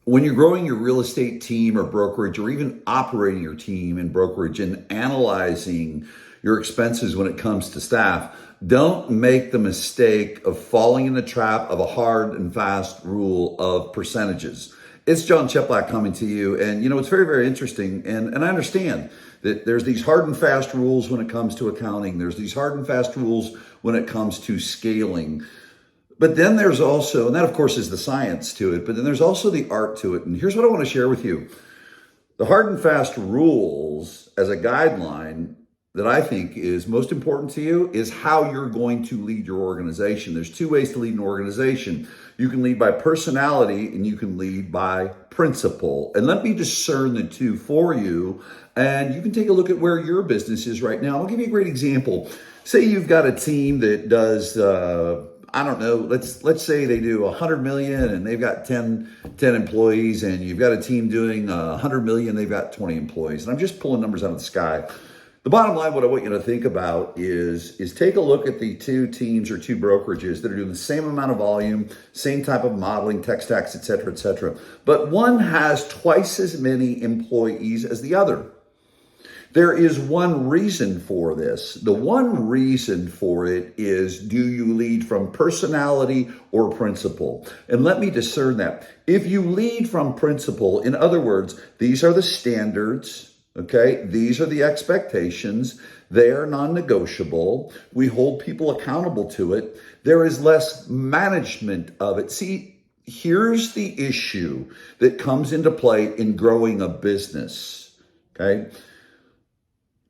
When you're growing your real estate team or brokerage, or even operating your team in brokerage and analyzing your expenses when it comes to staff, don't make the mistake of falling in the trap of a hard and fast rule of percentages. It's John Cheplack coming to you. And it's very, very interesting. And I understand that there's these hard and fast rules when it comes to accounting. There's these hard and fast rules when it comes to scaling. But then there's also, and that of course is the science to it, but then there's also the art to it. And here's what I want to share with you. The hard and fast rules as a guideline that I think is most important to you is how you're going to lead your organization. There's two ways to lead an organization. You can lead by personality and you can lead by principle. And let me discern the two for you. And you can take a look at where your business is right now. I'll give you a great example. Say you've got a team that does, I don't know, let's say they do 100 million and they've got 10 employees, and you've got a team doing 100 million, they've got 20 employees. And I'm just pulling numbers out of the sky. The bottom line, what I want you to think about is take a look at the two teams or two brokerages that are doing the same amount of volume, same type of modeling, tech stacks, et cetera, but one has twice as many employees as the other. There is one reason for this. The one reason for it is, do you lead from personality or principle? And let me discern that. If you lead from principle, in other words, these are the standards, okay? These are the expectations. They are non-negotiable. We hold people accountable to it. There is less management of it. See, here's the issue that comes into play in growing a business, okay?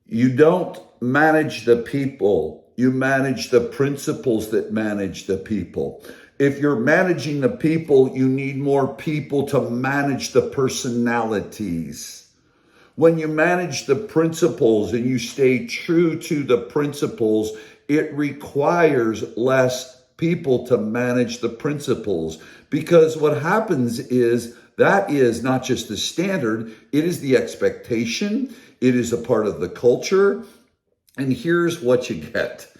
You don't manage the people. You manage the principles that manage the people. If you're managing the people, you need more people to manage the personalities. When you manage the principles and you stay true to the principles, it requires less people to manage the principles. Because what happens is that is not just the standard, it is the expectation. It is a part of the culture. And here's what you get.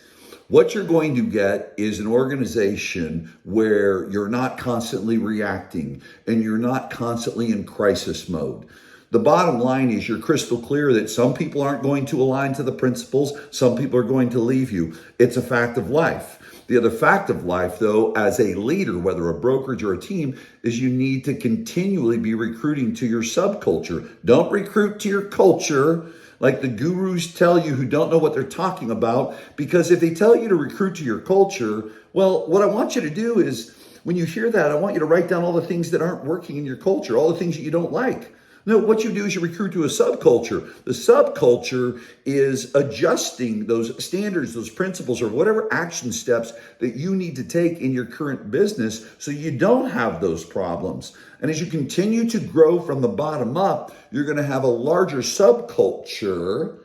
What you're going to get is an organization where you're not constantly reacting and you're not constantly in crisis mode. The bottom line is you're crystal clear that some people aren't going to align to the principles. Some people are going to leave you. It's a fact of life. The other fact of life, though, as a leader, whether a brokerage or a team, is you need to continually be recruiting to your subculture. Don't recruit to your culture like the gurus tell you who don't know what they're talking about, because if they tell you to recruit to your culture, well, what I want you to do is, when you hear that, I want you to write down all the things that aren't working in your culture, all the things that you don't like. No, what you do is you recruit to a subculture. The subculture is adjusting those standards, those principles, or whatever action steps that you need to take in your current business so you don't have those problems. And as you continue to grow from the bottom up, you're going to have a larger subculture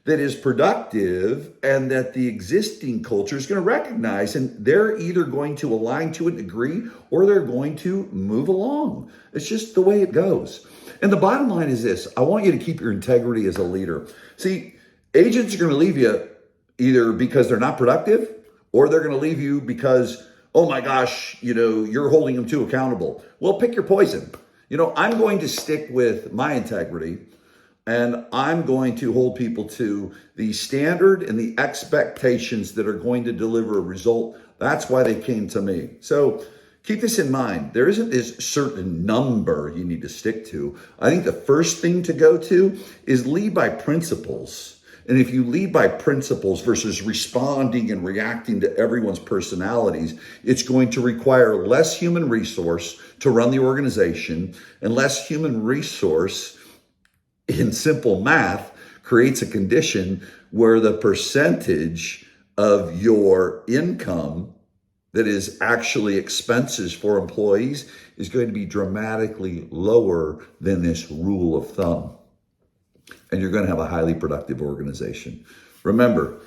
that is productive and that the existing culture is going to recognize, and they're either going to align to it and agree, or they're going to move along. It's just the way it goes. And the bottom line is this: I want you to keep your integrity as a leader. See, agents are going to leave you either because they're not productive, or they're going to leave you because, oh my gosh, you're holding them too accountable. Well, pick your poison. I'm going to stick with my integrity, and I'm going to hold people to the standard and the expectations that are going to deliver a result. That's why they came to me. So keep this in mind. There isn't this certain number you need to stick to. I think the first thing to go to is lead by principles. And if you lead by principles versus responding and reacting to everyone's personalities, it's going to require less human resource to run the organization, and less human resource in simple math creates a condition where the percentage of your income that is actually expenses for employees is going to be dramatically lower than this rule of thumb. And you're going to have a highly productive organization. Remember,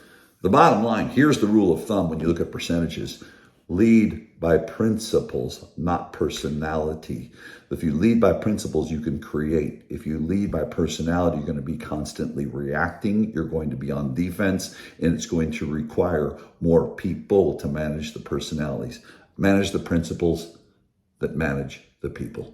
the bottom line, here's the rule of thumb when you look at percentages. Lead by principles, not personality. If you lead by principles, you can create. If you lead by personality, you're going to be constantly reacting. You're going to be on defense, and it's going to require more people to manage the personalities. Manage the principles that manage the people.